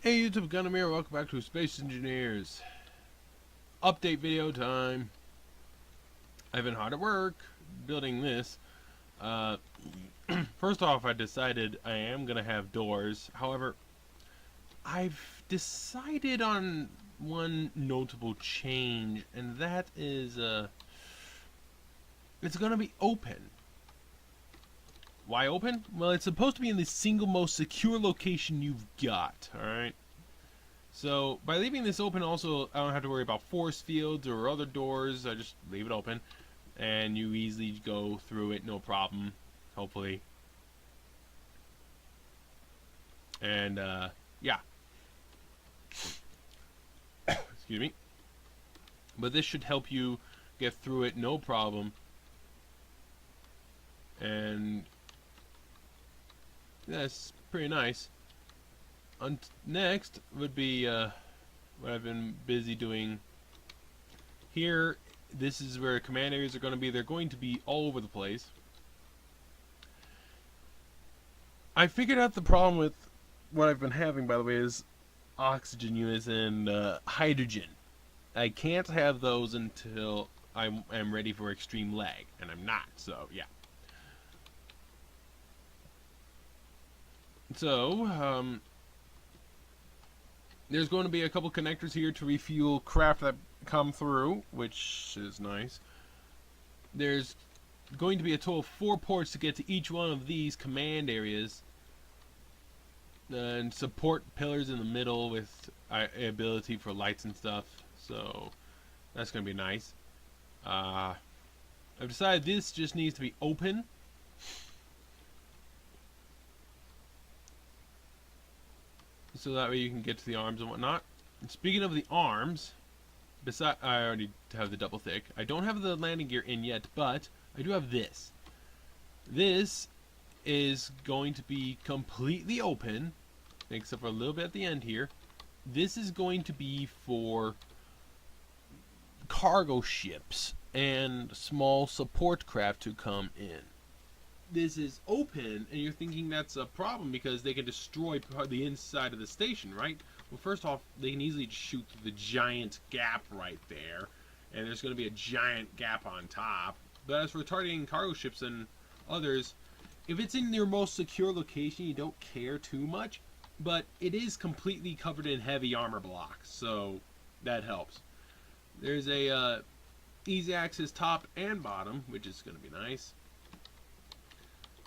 Hey YouTube, Gunner here. Welcome back to Space Engineers. Update video time. I've been hard at work building this. First off, I decided I am going to have doors. However, I've decided on one notable change, and that is it's going to be open. Why open? Well, it's supposed to be in the single most secure location you've got, alright? So, by leaving this open also, I don't have to worry about force fields or other doors. I just leave it open, and you easily go through it, no problem, hopefully. And, yeah. Excuse me. But this should help you get through it, no problem. And that's pretty nice. Next would be what I've been busy doing here. This is where command areas are going to be. They're going to be all over the place. I figured out the problem with what I've been having, by the way, is oxygen units and hydrogen. I can't have those until I'm ready for extreme lag, and I'm not, so yeah. So, there's going to be a couple connectors here to refuel craft that come through, which is nice. There's going to be a total of 4 ports to get to each one of these command areas, and support pillars in the middle with ability for lights and stuff. So that's going to be nice. I've decided this just needs to be open. So that way you can get to the arms and whatnot. And speaking of the arms, I already have the double thick. I don't have the landing gear in yet, but I do have this. This is going to be completely open, except for a little bit at the end here. This is going to be for cargo ships and small support craft to come in. This is open, and you're thinking that's a problem because they can destroy the inside of the station, right? Well, first off, they can easily shoot through the giant gap right there, and there's going to be a giant gap on top. But as for targeting cargo ships and others, if it's in your most secure location, you don't care too much, but it is completely covered in heavy armor blocks, so that helps. There's a easy access top and bottom, which is going to be nice.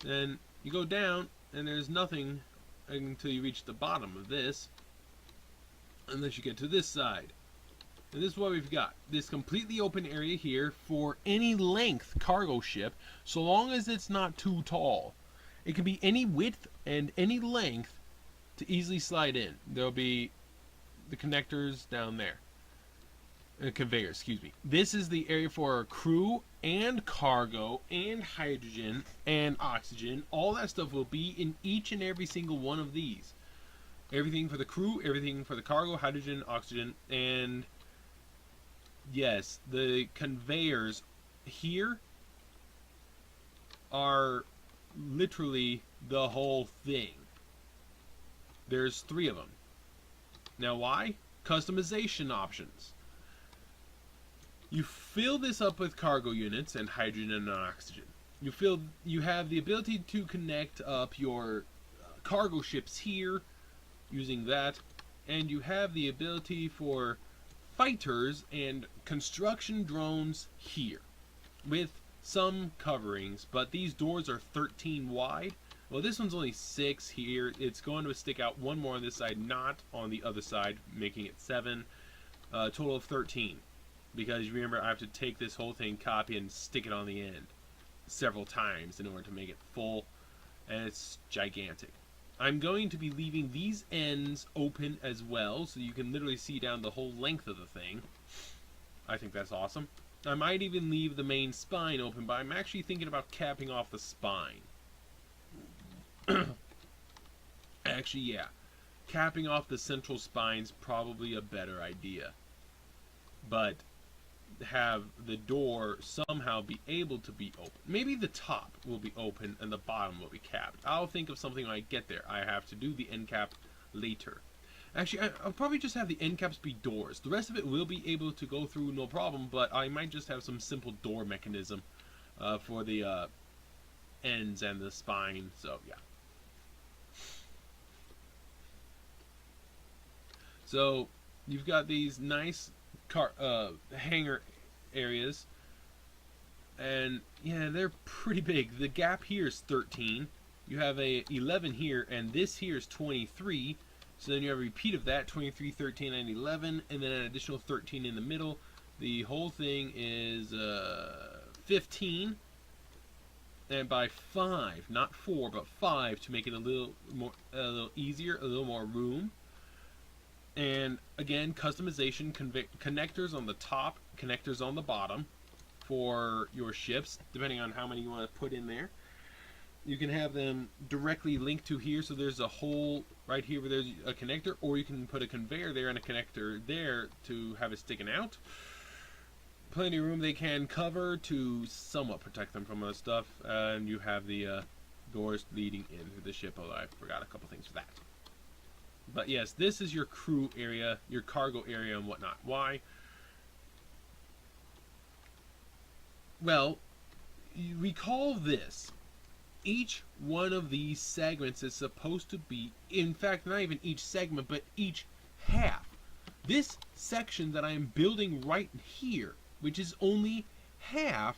Then you go down, and there's nothing until you reach the bottom of this, unless you get to this side. And this is what we've got. This completely open area here for any length cargo ship, so long as it's not too tall. It can be any width and any length to easily slide in. There'll be the connectors down there. Conveyors, excuse me. This is the area for crew and cargo and hydrogen and oxygen. All that stuff will be in each and every single one of these. Everything for the crew, everything for the cargo, hydrogen, oxygen, and yes, the conveyors here are literally the whole thing. There's 3 of them. Now why? Customization options. You fill this up with cargo units and hydrogen and oxygen. You have the ability to connect up your cargo ships here using that, and you have the ability for fighters and construction drones here with some coverings, but these doors are 13 wide. Well, this one's only 6 here. It's going to stick out 1 more on this side, not on the other side, making it 7. Total of 13. Because you remember, I have to take this whole thing, copy, and stick it on the end several times in order to make it full, and it's gigantic. I'm going to be leaving these ends open as well, so you can literally see down the whole length of the thing. I think that's awesome. I might even leave the main spine open, but I'm actually thinking about capping off the spine. Actually, yeah. Capping off the central spine's probably a better idea. But have the door somehow be able to be open. Maybe the top will be open and the bottom will be capped. I'll think of something when I get there. I have to do the end cap later. Actually, I'll probably just have the end caps be doors. The rest of it will be able to go through no problem, but I might just have some simple door mechanism for the ends and the spine. So yeah. So you've got these nice hangar areas, and yeah, they're pretty big. The gap here is 13. You have a 11 here, and this here is 23. So then you have a repeat of that, 23, 13, and 11, and then an additional 13 in the middle. The whole thing is 15, and by 5, not 4, but 5 to make it a little easier, a little more room. And again, customization, connectors on the top, connectors on the bottom for your ships, depending on how many you want to put in there. You can have them directly linked to here, so there's a hole right here where there's a connector, or you can put a conveyor there and a connector there to have it sticking out. Plenty of room they can cover to somewhat protect them from other stuff, and you have the doors leading into the ship, although I forgot a couple things for that. But yes, this is your crew area, your cargo area and whatnot. Why? Well, we call this, each one of these segments is supposed to be, in fact, not even each segment, but each half. This section that I am building right here, which is only half,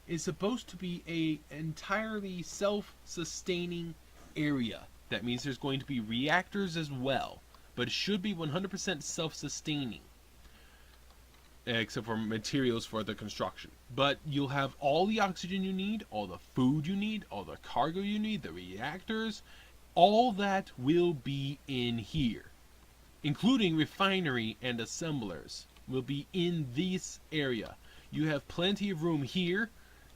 is supposed to be a entirely self-sustaining area. That means there's going to be reactors as well, but it should be 100% self-sustaining, except for materials for the construction. But you'll have all the oxygen you need, all the food you need, all the cargo you need, the reactors, all that will be in here, including refinery and assemblers will be in this area. You have plenty of room here.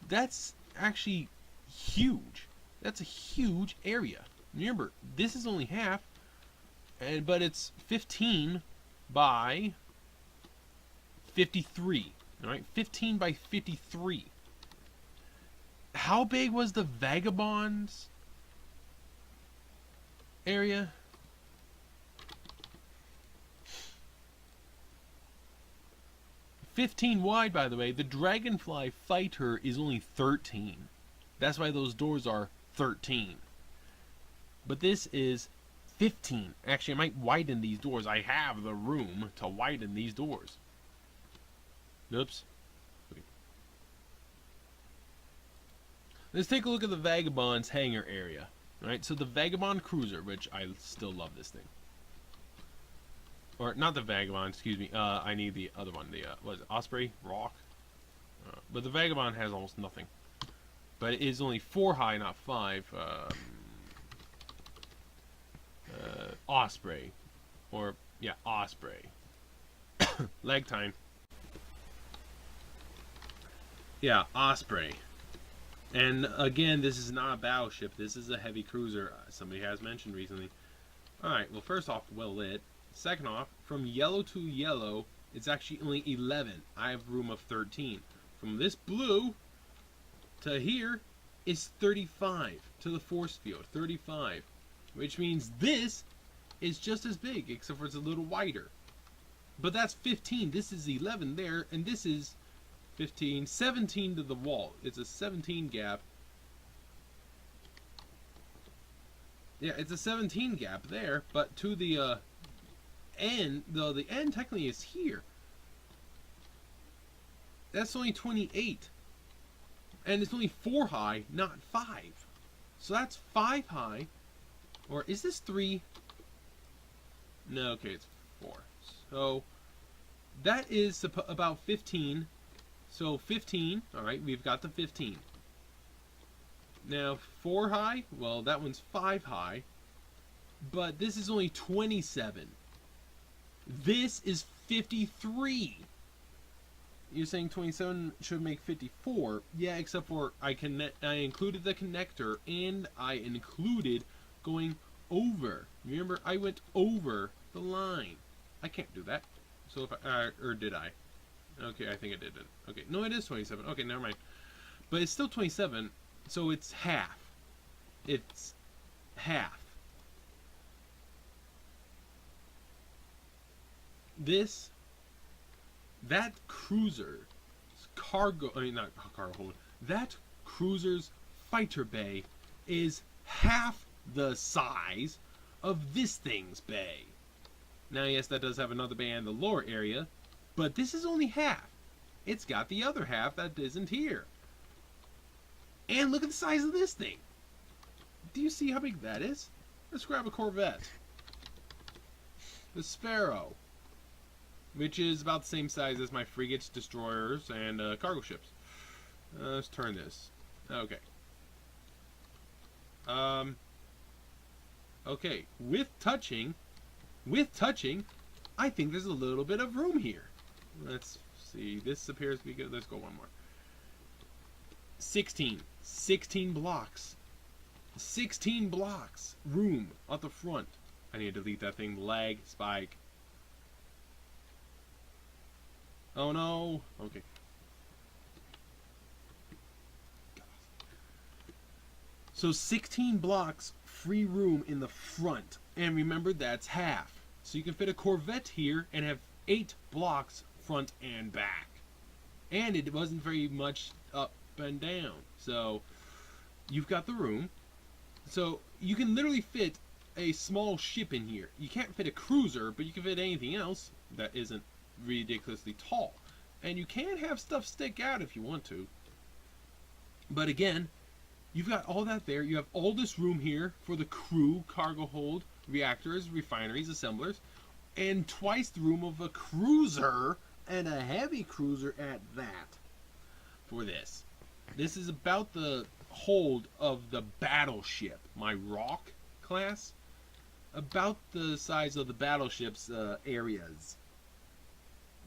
That's actually huge. That's a huge area. Remember, this is only half, but it's 15 by 53. Alright, 15 by 53. How big was the Vagabonds area? $15 wide, by the way. The Dragonfly Fighter is only 13. That's why those doors are 13. But this is 15. Actually, I might widen these doors. I have the room to widen these doors. Oops. Okay. Let's take a look at the Vagabond's hangar area. Right, so the Vagabond Cruiser, which I still love this thing. Or, not the Vagabond, excuse me. I need the other one. The, what is it? Osprey? Rock? But the Vagabond has almost nothing. But it is only 4 high, not 5. Osprey. Or, yeah, Osprey. Lag time. Yeah, Osprey. And again, this is not a battleship. This is a heavy cruiser. Somebody has mentioned recently. Alright, well, first off, well lit. Second off, from yellow to yellow, it's actually only 11. I have room of 13. From this blue to here is 35 to the force field. 35. Which means this is just as big, except for it's a little wider. But that's 15. This is 11 there, and this is 15. 17 to the wall. It's a 17 gap. Yeah, it's a 17 gap there, but to the end, though the end technically is here. That's only 28. And it's only 4 high, not 5. So that's 5 high. Or is this 3? No, okay, it's 4. So that is about 15. So 15, alright, we've got the 15. Now 4 high, well that one's 5 high. But this is only 27. This is 53. You're saying 27 should make 54. Yeah, except for I included the connector and I included going over. Remember, I went over the line. I can't do that. So if I, or did I? Okay, I think I did it. Okay, no, it is 27. Okay, never mind. But it's still 27, so it's half. It's half. this, that cruiser cargo, I mean not cargo hold, that cruiser's fighter bay is half the size of this thing's bay. Now yes, that does have another bay in the lower area, but this is only half. It's got the other half that isn't here. And look at the size of this thing. Do you see how big that is? Let's grab a Corvette. The Sparrow, which is about the same size as my frigates, destroyers, and cargo ships. Let's turn this. Okay. Okay, with touching, I think there's a little bit of room here. Let's see. This appears to be good. Let's go one more. 16 blocks. 16 blocks room at the front. I need to delete that thing. Lag spike. Oh no. Okay. So 16 blocks free room in the front. And remember, that's half. So you can fit a Corvette here and have 8 blocks front and back. And it wasn't very much up and down. So you've got the room. So you can literally fit a small ship in here. You can't fit a cruiser, but you can fit anything else that isn't ridiculously tall. And you can have stuff stick out if you want to. But again, you've got all that there. You have all this room here for the crew, cargo hold, reactors, refineries, assemblers, and twice the room of a cruiser, and a heavy cruiser at that, for this. This is about the hold of the battleship, my Rock class. About the size of the battleship's areas.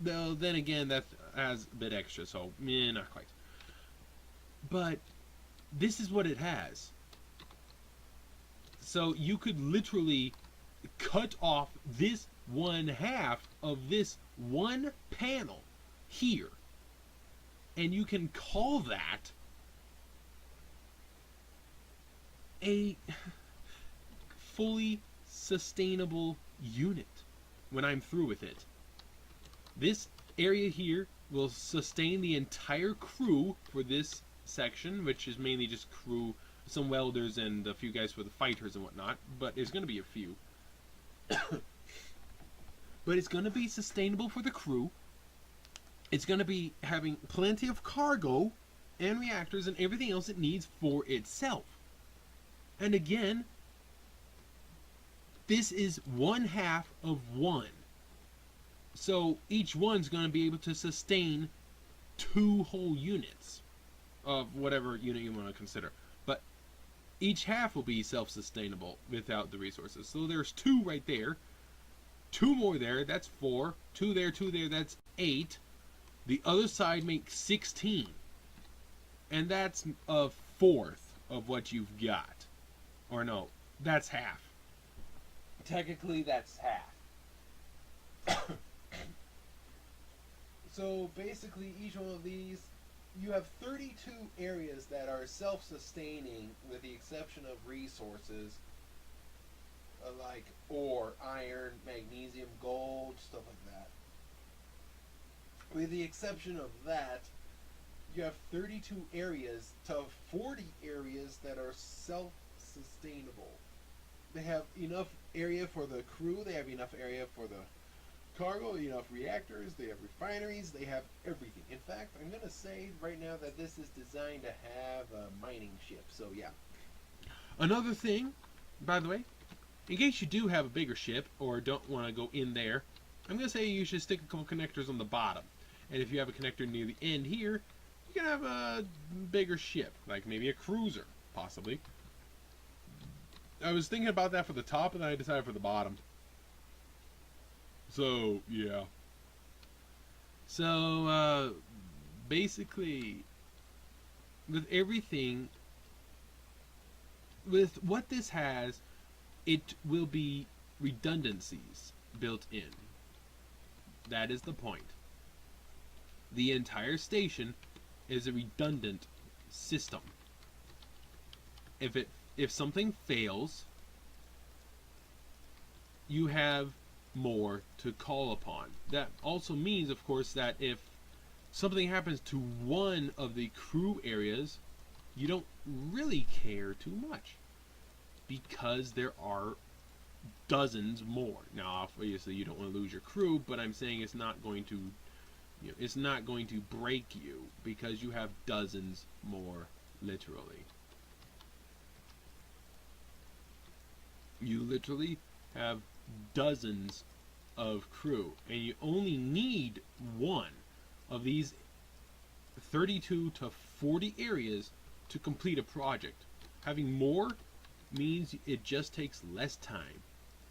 Though, then again, that has a bit extra, so not quite. But this is what it has. So you could literally cut off this one half of this one panel here, and you can call that a fully sustainable unit when I'm through with it. This area here will sustain the entire crew for this section, which is mainly just crew, some welders and a few guys for the fighters and whatnot, but there's going to be a few. But it's going to be sustainable for the crew. It's going to be having plenty of cargo and reactors and everything else it needs for itself. And again, this is one half of one. So each one's going to be able to sustain 2 whole units of whatever unit you want to consider. But each half will be self-sustainable without the resources. So there's 2 right there. 2 more there, that's 4. 2 there, that's 8. The other side makes 16. And that's a fourth of what you've got. Or no, that's half. Technically, that's half. So basically, each one of these, you have 32 areas that are self-sustaining, with the exception of resources like ore, iron, magnesium, gold, stuff like that. With the exception of that, you have 32 areas to 40 areas that are self-sustainable. They have enough area for the crew, they have enough area for the cargo, enough reactors, they have refineries, they have everything. In fact, I'm going to say right now that this is designed to have a mining ship, so yeah. Another thing, by the way, in case you do have a bigger ship or don't want to go in there, I'm going to say you should stick a couple connectors on the bottom. And if you have a connector near the end here, you can have a bigger ship, like maybe a cruiser, possibly. I was thinking about that for the top, and then I decided for the bottom. So, yeah. So, basically, with everything, with what this has, it will be redundancies built in. That is the point. The entire station is a redundant system. If something fails, you have more to call upon. That also means, of course, that if something happens to one of the crew areas, you don't really care too much, because there are dozens more. Now, obviously, you don't want to lose your crew, but I'm saying it's not going to, it's not going to break you because you have dozens more, literally. You literally have dozens of crew, and you only need one of these 32 to 40 areas to complete a project. Having more means it just takes less time.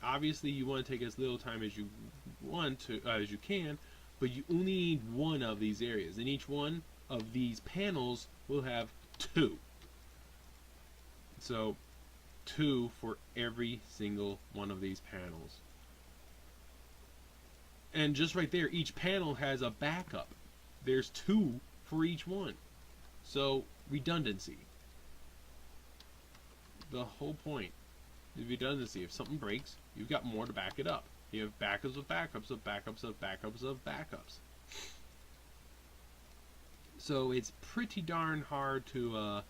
Obviously, you want to take as little time as you want to, as you can, but you only need one of these areas, and each one of these panels will have 2. So 2 for every single one of these panels. And just right there, each panel has a backup. There's 2 for each one. So, redundancy. The whole point is redundancy. If something breaks, you've got more to back it up. You have backups of backups of backups of backups of backups. So it's pretty darn hard to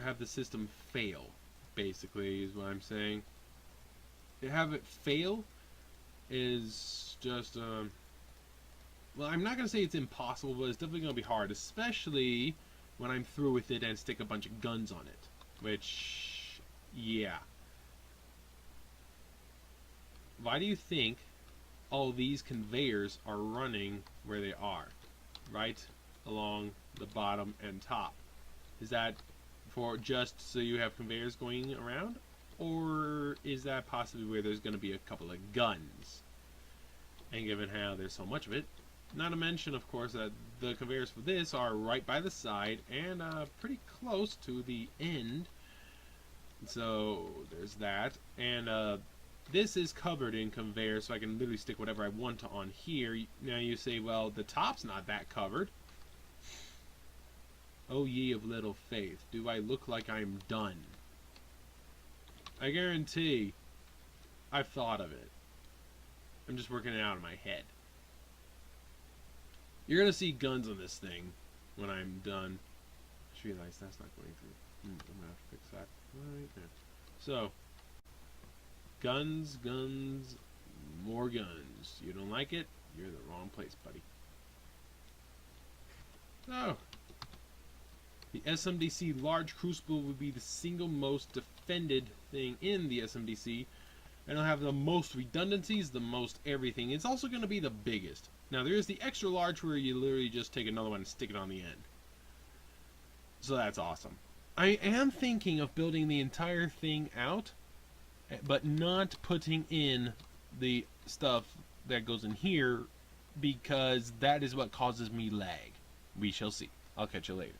have the system fail, basically, is what I'm saying. To have it fail is just, well, I'm not going to say it's impossible, but it's definitely going to be hard, especially when I'm through with it and stick a bunch of guns on it. Which, yeah. Why do you think all these conveyors are running where they are? Right along the bottom and top. Is that for just so you have conveyors going around? Or is that possibly where there's going to be a couple of guns? And given how there's so much of it, not to mention, of course, that the conveyors for this are right by the side and pretty close to the end. So there's that. And this is covered in conveyors, so I can literally stick whatever I want on here. Now you say, well, the top's not that covered. Oh ye of little faith, do I look like I'm done? I guarantee I've thought of it. I'm just working it out in my head. You're going to see guns on this thing when I'm done. Just realize that's not going through. I'm going to have to fix that right there. So, guns, guns, more guns. You don't like it? You're in the wrong place, buddy. So, the SMDC large Crucible would be the single most defended thing in the SMDC, and it'll have the most redundancies, the most everything. It's also going to be the biggest. Now, there is the extra large where you literally just take another one and stick it on the end. So that's awesome. I am thinking of building the entire thing out, but not putting in the stuff that goes in here, because that is what causes me lag. We shall see. I'll catch you later.